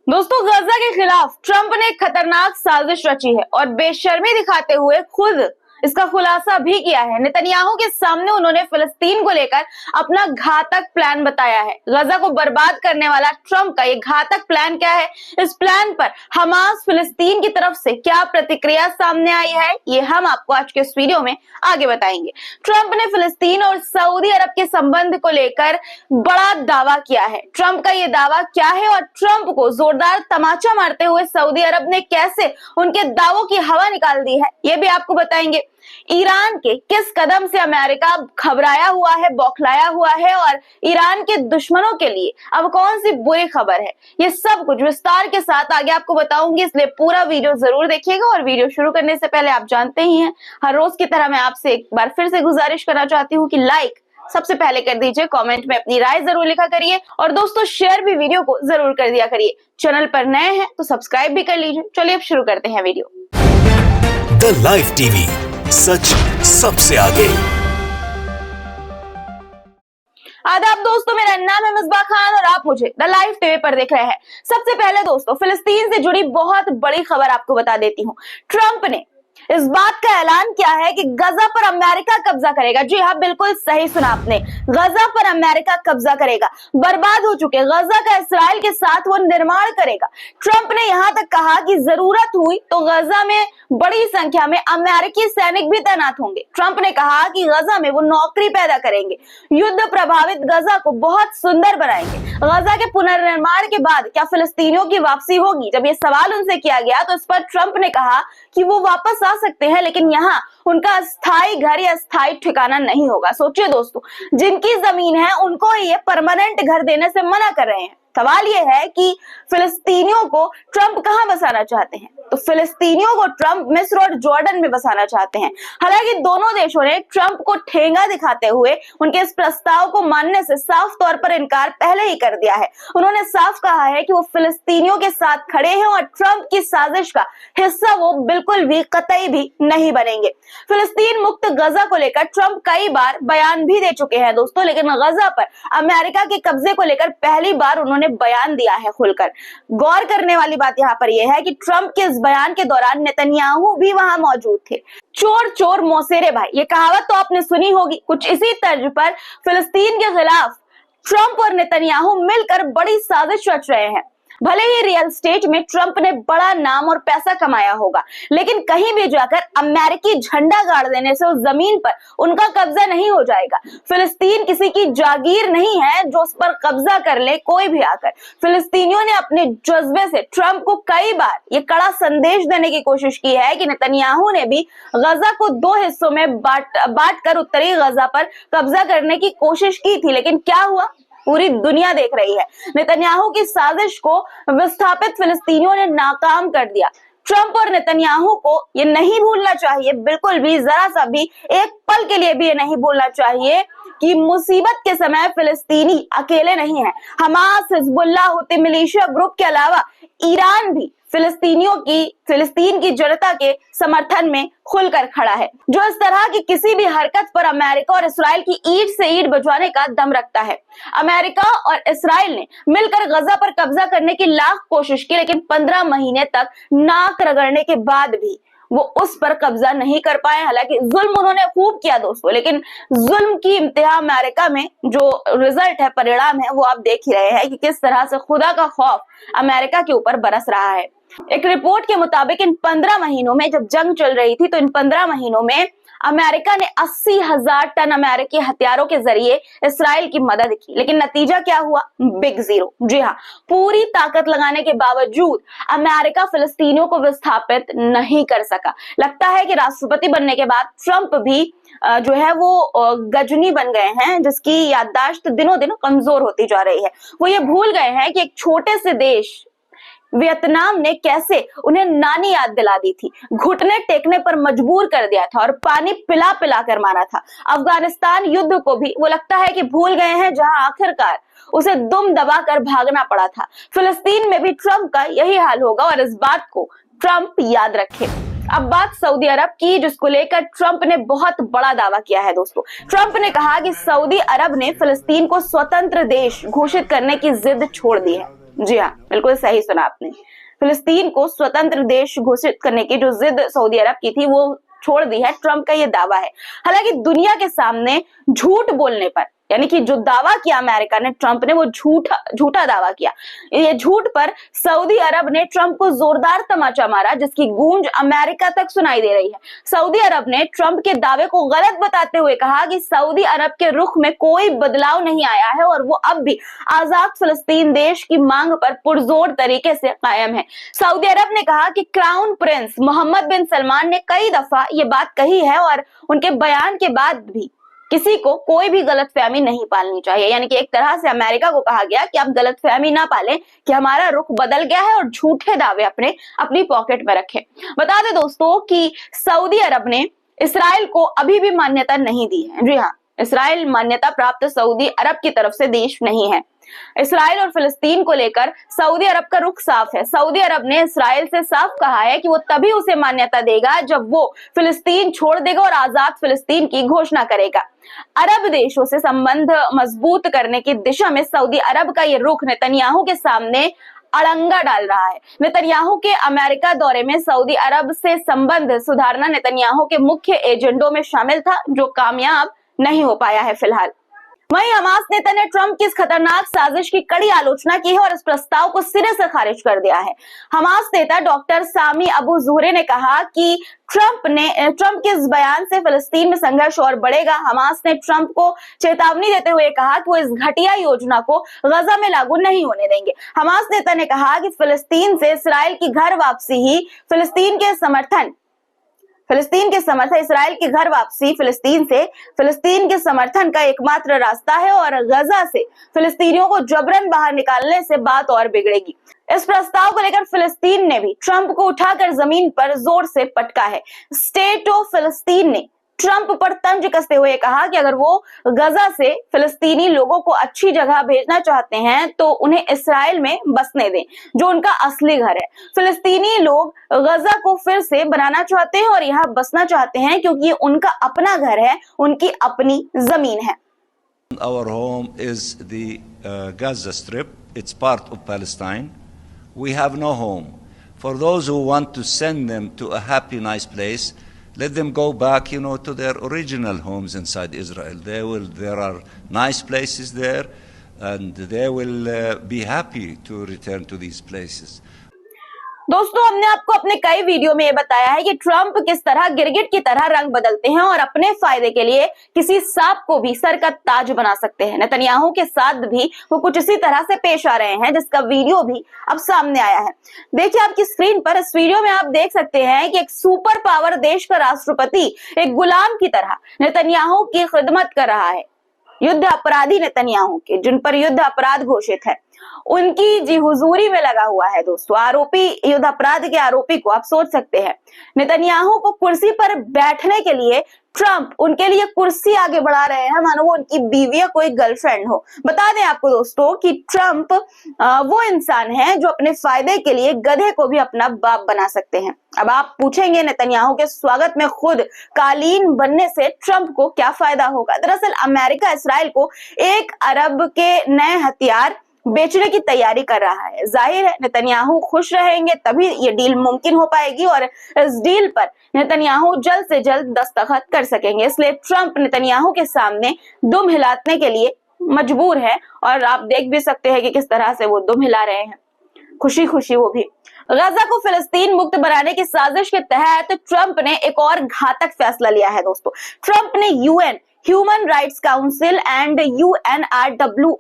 दोस्तों, गजा के खिलाफ ट्रंप ने एक खतरनाक साजिश रची है और बेशर्मी दिखाते हुए खुद इसका खुलासा भी किया है। नेतन्याहू के सामने उन्होंने फिलिस्तीन को लेकर अपना घातक प्लान बताया है। गजा को बर्बाद करने वाला ट्रंप का ये घातक प्लान क्या है, इस प्लान पर हमास फिलिस्तीन की तरफ से क्या प्रतिक्रिया सामने आई है, ये हम आपको आज के इस वीडियो में आगे बताएंगे। ट्रंप ने फिलिस्तीन और सऊदी अरब के संबंध को लेकर बड़ा दावा किया है। ट्रंप का ये दावा क्या है और ट्रंप को जोरदार तमाचा मारते हुए सऊदी अरब ने कैसे उनके दावों की हवा निकाल दी है, ये भी आपको बताएंगे। ईरान के किस कदम से अमेरिका घबराया हुआ है, बौखलाया हुआ है और ईरान के दुश्मनों के लिए अब कौन सी बुरी खबर है, ये सब कुछ विस्तार के साथ आगे आपको बताऊंगी, इसलिए पूरा वीडियो जरूर देखिएगा। और वीडियो शुरू करने से पहले आप जानते ही हैं, हर रोज की तरह मैं आपसे एक बार फिर से गुजारिश करना चाहती हूँ कि लाइक सबसे पहले कर दीजिए, कमेंट में अपनी राय जरूर लिखा करिए और दोस्तों शेयर भी वीडियो को जरूर कर दिया करिए। चैनल पर नए हैं तो सब्सक्राइब भी कर लीजिए। चलिए अब शुरू करते हैं वीडियो। द लाइव टीवी, सच सबसे आगे। आदाब दोस्तों, मेरा नाम है मिसबा खान और आप मुझे द लाइव टीवी पर देख रहे हैं। सबसे पहले दोस्तों, फिलिस्तीन से जुड़ी बहुत बड़ी खबर आपको बता देती हूँ। ट्रंप ने इस बात का ऐलान किया है कि गजा पर अमेरिका कब्जा करेगा। जी हाँ, बिल्कुल सही सुना आपने, गजा पर अमेरिका कब्जा करेगा। बर्बाद हो चुके गजा का इसराइल के साथ वो निर्माण करेगा। ट्रंप ने यहाँ तक कहा कि जरूरत हुई तो गजा में बड़ी संख्या में अमेरिकी सैनिक भी तैनात होंगे। ट्रंप ने कहा कि गजा में वो नौकरी पैदा करेंगे, युद्ध प्रभावित गजा को बहुत सुंदर बनाएंगे। गजा के पुनर्निर्माण के बाद क्या फिलिस्तीनियों की वापसी होगी? जब ये सवाल उनसे किया गया तो इस पर ट्रंप ने कहा कि वो वापस आ सकते हैं, लेकिन यहाँ उनका स्थायी घर या स्थायी ठिकाना नहीं होगा। सोचिए दोस्तों, जिनकी जमीन है उनको ये परमानेंट घर देने से मना कर रहे हैं। सवाल ये है कि फिलिस्तीनियों को ट्रंप कहां बसाना चाहते हैं? तो फिलिस्तीनियों को ट्रंप मिस्र और जॉर्डन में बसाना चाहते हैं। हालांकि दोनों देशों ने ट्रंप को ठेंगा दिखाते हुए उनके इस प्रस्ताव को मानने से साफ तौर पर इनकार पहले ही कर दिया है। उन्होंने साफ कहा है कि वो फिलिस्तीनियों के साथ खड़े हैं और ट्रंप की साजिश का हिस्सा वो बिल्कुल भी कतई भी नहीं बनेंगे। फिलिस्तीन मुक्त गजा को लेकर ट्रंप कई बार बयान भी दे चुके हैं दोस्तों, लेकिन गजा पर अमेरिका के कब्जे को लेकर पहली बार उन्होंने बयान दिया है खुलकर। गौर करने वाली बात यहाँ पर यह है कि ट्रंप के इस बयान के दौरान नेतन्याहू भी वहां मौजूद थे। चोर चोर मौसेरे भाई, ये कहावत तो आपने सुनी होगी। कुछ इसी तर्ज पर फिलिस्तीन के खिलाफ ट्रंप और नेतन्याहू मिलकर बड़ी साजिश रच रहे हैं। भले ही रियल स्टेट में ट्रंप ने बड़ा नाम और पैसा कमाया होगा, लेकिन कहीं भी जाकर अमेरिकी झंडा गाड़ देने से उस जमीन पर उनका कब्जा नहीं हो जाएगा। फिलिस्तीन किसी की जागीर नहीं है जो उस पर कब्जा कर ले कोई भी आकर। फिलिस्तीनियों ने अपने जज्बे से ट्रंप को कई बार ये कड़ा संदेश देने की कोशिश की है कि नेतन्याहू ने भी गजा को दो हिस्सों में बांट कर उत्तरी गजा पर कब्जा करने की कोशिश की थी, लेकिन क्या हुआ पूरी दुनिया देख रही है। नेतन्याहू की साजिश को विस्थापित फिलिस्तीनियों ने नाकाम कर दिया। ट्रंप और नेतन्याहू को ये नहीं भूलना चाहिए, बिल्कुल भी, जरा सा भी, एक पल के लिए भी ये नहीं भूलना चाहिए कि मुसीबत के समय फिलिस्तीनी अकेले नहीं है। हमास, हिजबुल्लाह, हुती मिलिशिया ग्रुप के अलावा ईरान भी फिलिस्तीन की जनता के समर्थन में खुलकर खड़ा है, जो इस तरह की किसी भी हरकत पर अमेरिका और इसराइल की ईंट से ईंट बजवाने का दम रखता है। अमेरिका और इसराइल ने मिलकर गजा पर कब्जा करने की लाख कोशिश की, लेकिन 15 महीने तक नाक रगड़ने के बाद भी वो उस पर कब्जा नहीं कर पाए। हालांकि जुल्म उन्होंने खूब किया दोस्तों, लेकिन जुल्म की इंतहा अमेरिका में जो रिजल्ट है, परिणाम है, वो आप देख ही रहे हैं कि किस तरह से खुदा का खौफ अमेरिका के ऊपर बरस रहा है। एक रिपोर्ट के मुताबिक इन 15 महीनों में, जब जंग चल रही थी, तो इन 15 महीनों में अमेरिका ने 80,000 टन अमेरिकी हथियारों के जरिए इसराइल की मदद की, लेकिन नतीजा क्या हुआ? Big zero. जी हाँ, पूरी ताकत लगाने के बावजूद अमेरिका फिलिस्तीनियों को विस्थापित नहीं कर सका। लगता है कि राष्ट्रपति बनने के बाद ट्रंप भी जो है वो गजनी बन गए हैं, जिसकी याददाश्त दिनों दिन कमजोर होती जा रही है। वो ये भूल गए हैं कि एक छोटे से देश वियतनाम ने कैसे उन्हें नानी याद दिला दी थी, घुटने टेकने पर मजबूर कर दिया था और पानी पिला पिला कर मारा था। अफगानिस्तान युद्ध को भी वो लगता है कि भूल गए हैं, जहां आखिरकार उसे दुम दबाकर भागना पड़ा था। फिलिस्तीन में भी ट्रंप का यही हाल होगा और इस बात को ट्रंप याद रखे। अब बात सऊदी अरब की, जिसको लेकर ट्रंप ने बहुत बड़ा दावा किया है दोस्तों। ट्रंप ने कहा कि सऊदी अरब ने फिलिस्तीन को स्वतंत्र देश घोषित करने की जिद छोड़ दी है। जी हाँ, बिल्कुल सही सुना आपने। फिलिस्तीन को स्वतंत्र देश घोषित करने की जो जिद सऊदी अरब की थी वो छोड़ दी है, ट्रंप का ये दावा है। हालांकि दुनिया के सामने झूठ बोलने पर, यानी कि जो दावा किया अमेरिका ने, ट्रंप ने वो झूठा दावा किया। ये झूठ पर सऊदी अरब ने ट्रंप को जोरदार तमाचा मारा, जिसकी गूंज अमेरिका तक सुनाई दे रही है। सऊदी अरब ने ट्रंप के दावे को गलत बताते हुए कहा कि सऊदी अरब के रुख में कोई बदलाव नहीं आया है और वो अब भी आजाद फिलिस्तीन देश की मांग पर पुरजोर तरीके से कायम है। सऊदी अरब ने कहा कि क्राउन प्रिंस मोहम्मद बिन सलमान ने कई दफा ये बात कही है और उनके बयान के बाद भी किसी को कोई भी गलतफहमी नहीं पालनी चाहिए। यानी कि एक तरह से अमेरिका को कहा गया कि आप गलतफहमी ना पालें कि हमारा रुख बदल गया है और झूठे दावे अपनी पॉकेट में रखें। बता दें दोस्तों कि सऊदी अरब ने इसराइल को अभी भी मान्यता नहीं दी है। जी हाँ, इसराइल मान्यता प्राप्त सऊदी अरब की तरफ से देश नहीं है। इसराइल और फिलिस्तीन को लेकर सऊदी अरब का रुख साफ है। सऊदी अरब ने इसराइल से साफ कहा है कि वो तभी उसे मान्यता देगा जब वो फिलिस्तीन छोड़ देगा और आजाद फिलिस्तीन की घोषणा करेगा। अरब देशों से संबंध मजबूत करने की दिशा में सऊदी अरब का ये रुख नेतन्याहू के सामने अड़ंगा डाल रहा है। नेतन्याहू के अमेरिका दौरे में सऊदी अरब से संबंध सुधारना नेतन्याहू के मुख्य एजेंडों में शामिल था, जो कामयाब नहीं हो पाया है फिलहाल। वहीं हमास नेता ने ट्रंप की इस खतरनाक साजिश की कड़ी आलोचना की है और इस प्रस्ताव को सिरे से खारिज कर दिया है। हमास नेता डॉक्टर सामी अबू जुहरे ने कहा कि ट्रंप के इस बयान से फिलिस्तीन में संघर्ष और बढ़ेगा। हमास ने ट्रंप को चेतावनी देते हुए कहा कि वो इस घटिया योजना को गजा में लागू नहीं होने देंगे। हमास नेता ने कहा कि फिलिस्तीन से इसराइल की घर वापसी ही फिलिस्तीन के समर्थन इसराइल की घर वापसी फिलिस्तीन के समर्थन का एकमात्र रास्ता है और गजा से फिलिस्तीनियों को जबरन बाहर निकालने से बात और बिगड़ेगी। इस प्रस्ताव को लेकर फिलिस्तीन ने भी ट्रंप को उठाकर जमीन पर जोर से पटका है। स्टेट ऑफ फिलिस्तीन ने ट्रंप पर तंज कसते हुए कहा कि अगर वो गजा से फिलिस्तीनी लोगों को अच्छी जगह भेजना चाहते हैं तो उन्हें इसराइल में बसने दें, जो उनका असली घर है। फिलिस्तीनी लोग गजा को फिर से बनाना चाहते हैं और यहाँ बसना चाहते हैं क्योंकि ये उनका अपना घर है, उनकी अपनी जमीन है। Our home is the Gaza Strip. It's part of Palestine. We have no home. For those who want to send them to a happy, nice place, let them go back, to their original homes inside Israel. There are nice places there, and they will be happy to return to these places. दोस्तों, हमने आपको अपने कई video में ये बताया है कि ट्रंप किस तरह गिरगिट की तरह रंग बदलते हैं और अपने फायदे के लिए किसी सांप को भी सर का ताज बना सकते हैं। नेतन्याहू के साथ भी वो कुछ इसी तरह से पेश आ रहे हैं, जिसका वीडियो भी अब सामने आया है। देखिए आपकी स्क्रीन पर, इस वीडियो में आप देख सकते हैं कि एक सुपर पावर देश का राष्ट्रपति एक गुलाम की तरह नेतन्याहू की खिदमत कर रहा है। युद्ध अपराधी नेतन्याहू के, जिन पर युद्ध अपराध घोषित है, उनकी जी हुजूरी में लगा हुआ है। दोस्तों, आरोपी, युद्ध अपराध के आरोपी को आप सोच सकते हैं, नेतन्याहू को कुर्सी पर बैठने के लिए ट्रंप उनके लिए कुर्सी आगे बढ़ा रहे हैं, मानो वो उनकी बीवी या कोई गर्लफ्रेंड हो। बता दें आपको दोस्तों कि ट्रंप वो इंसान है जो अपने फायदे के लिए गधे को भी अपना बाप बना सकते हैं। अब आप पूछेंगे, नेतन्याहू के स्वागत में खुद कालीन बनने से ट्रंप को क्या फायदा होगा? दरअसल अमेरिका इसराइल को 1 अरब के नए हथियार बेचने की तैयारी कर रहा है। जाहिर है नेतन्याहू खुश रहेंगे तभी ये डील मुमकिन हो पाएगी और इस डील पर नेतन्याहू जल्द से जल्द दस्तखत कर सकेंगे। इसलिए ट्रंप नेतन्याहू के सामने दुम हिलाने के लिए मजबूर है और आप देख भी सकते हैं कि किस तरह से वो दुम हिला रहे हैं, खुशी खुशी वो भी। गजा को फिलिस्तीन मुक्त बनाने की साजिश के तहत ट्रंप ने एक और घातक फैसला लिया है। दोस्तों, ट्रंप ने UN, human rights council and UNRWA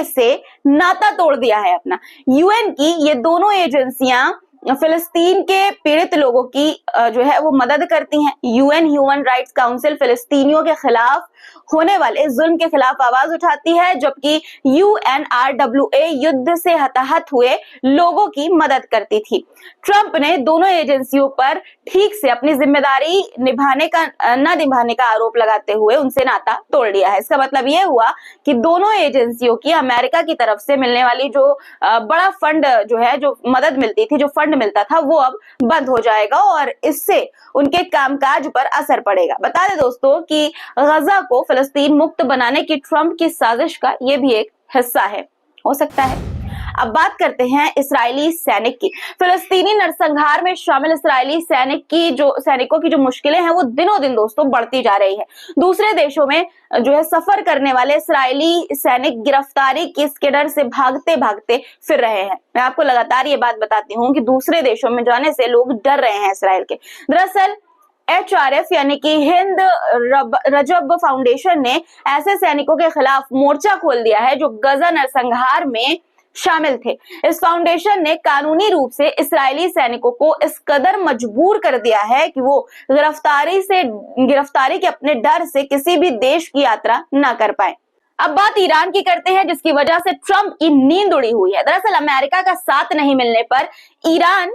से नाता तोड़ दिया है अपना। यूएन की ये दोनों एजेंसियां फिलिस्तीन के पीड़ित लोगों की जो है वो मदद करती हैं। यूएन, ह्यूमन राइट्स काउंसिल फिलिस्तीनियों के खिलाफ होने वाले जुल्म के खिलाफ आवाज उठाती है, जबकि UNRWA युद्ध से हताहत हुए लोगों की मदद करती थी। ट्रंप ने दोनों एजेंसियों पर ठीक से अपनी जिम्मेदारी न निभाने का आरोप लगाते हुए उनसे नाता तोड़ लिया है। इसका मतलब यह हुआ कि दोनों एजेंसियों की अमेरिका की तरफ से मिलने वाली जो बड़ा फंड जो है, जो मदद मिलती थी, जो फंड मिलता था, वो अब बंद हो जाएगा और इससे उनके कामकाज पर असर पड़ेगा। बता दें दोस्तों कि गजा को फिलिस्तीन मुक्त बनाने की ट्रंप की साजिश का ये भी एक हिस्सा है, हो सकता है। अब बात करते हैं इस्राएली सैनिक की। फिलिस्तीनी नरसंहार में शामिल इस्राएली सैनिकों की जो मुश्किलें हैं वो दिनों दिन दोस्तों बढ़ती जा रही है। दूसरे देशों में जो है सफर करने वाले इस्राएली सैनिक गिरफ्तारी के डर से भागते भागते फिर रहे हैं। मैं आपको लगातार ये बात बताती हूँ कि दूसरे देशों में जाने से लोग डर रहे हैं इसराइल के। दरअसल HRF यानी कि हिंद रजब फाउंडेशन ने ऐसे सैनिकों के खिलाफ मोर्चा खोल दिया है जो गजा नरसंहार में शामिल थे। इस फाउंडेशन ने कानूनी रूप से इस्राएली सैनिकों को इस कदर मजबूर कर दिया है कि वो गिरफ्तारी के अपने डर से किसी भी देश की यात्रा न कर पाए। अब बात ईरान की करते हैं, जिसकी वजह से ट्रंप की नींद उड़ी हुई है। दरअसल अमेरिका का साथ नहीं मिलने पर ईरान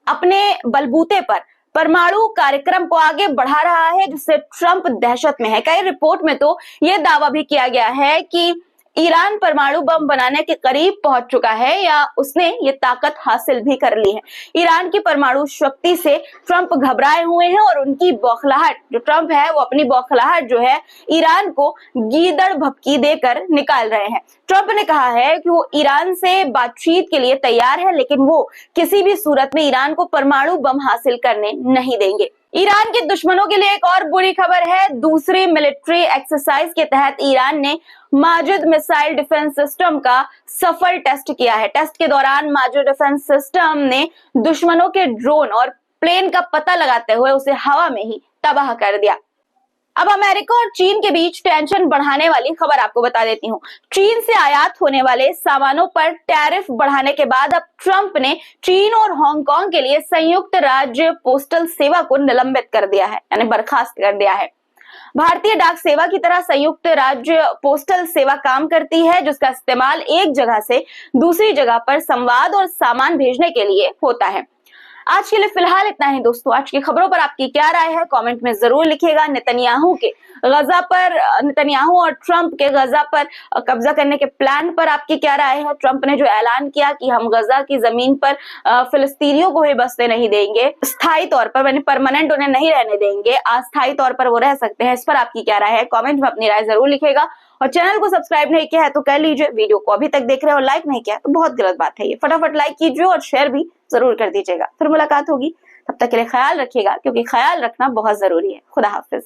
अपने बलबूते पर परमाणु कार्यक्रम को आगे बढ़ा रहा है, जिससे ट्रंप दहशत में है। कई रिपोर्ट में तो यह दावा भी किया गया है कि ईरान परमाणु बम बनाने के करीब पहुंच चुका है या उसने ये ताकत हासिल भी कर ली है। ईरान की परमाणु शक्ति से ट्रंप घबराए हुए हैं और उनकी बौखलाहट, जो ट्रंप है वो अपनी बौखलाहट जो है ईरान को गीदड़ भभकी देकर निकाल रहे हैं। ट्रंप ने कहा है कि वो ईरान से बातचीत के लिए तैयार है, लेकिन वो किसी भी सूरत में ईरान को परमाणु बम हासिल करने नहीं देंगे। ईरान के दुश्मनों के लिए एक और बुरी खबर है। दूसरी मिलिट्री एक्सरसाइज के तहत ईरान ने माजिद मिसाइल डिफेंस सिस्टम का सफल टेस्ट किया है। टेस्ट के दौरान माजिद डिफेंस सिस्टम ने दुश्मनों के ड्रोन और प्लेन का पता लगाते हुए उसे हवा में ही तबाह कर दिया। अब अमेरिका और चीन के बीच टेंशन बढ़ाने वाली खबर आपको बता देती हूँ। चीन से आयात होने वाले सामानों पर टैरिफ बढ़ाने के बाद अब ट्रंप ने चीन और हांगकांग के लिए संयुक्त राज्य पोस्टल सेवा को निलंबित कर दिया है, यानी बर्खास्त कर दिया है। भारतीय डाक सेवा की तरह संयुक्त राज्य पोस्टल सेवा काम करती है, जिसका इस्तेमाल एक जगह से दूसरी जगह पर संवाद और सामान भेजने के लिए होता है। आज के लिए फिलहाल इतना ही दोस्तों। आज की खबरों पर आपकी क्या राय है कमेंट में जरूर लिखिएगा। नेतन्याहू और ट्रंप के गजा पर कब्जा करने के प्लान पर आपकी क्या राय है। ट्रंप ने जो ऐलान किया कि हम गजा की जमीन पर फिलिस्तीनियों को ही बसने नहीं देंगे, स्थायी तौर पर यानी परमानेंट उन्हें नहीं रहने देंगे, अस्थायी तौर पर वो रह सकते हैं, इस पर आपकी क्या राय है कमेंट में अपनी राय जरूर लिखिएगा। और चैनल को सब्सक्राइब नहीं किया है तो कर लीजिए। वीडियो को अभी तक देख रहे हो और लाइक नहीं किया तो बहुत गलत बात है, ये फटाफट लाइक कीजिए और शेयर भी जरूर कर दीजिएगा। फिर मुलाकात होगी, तब तक के लिए ख्याल रखिएगा, क्योंकि ख्याल रखना बहुत जरूरी है। खुदा हाफिज।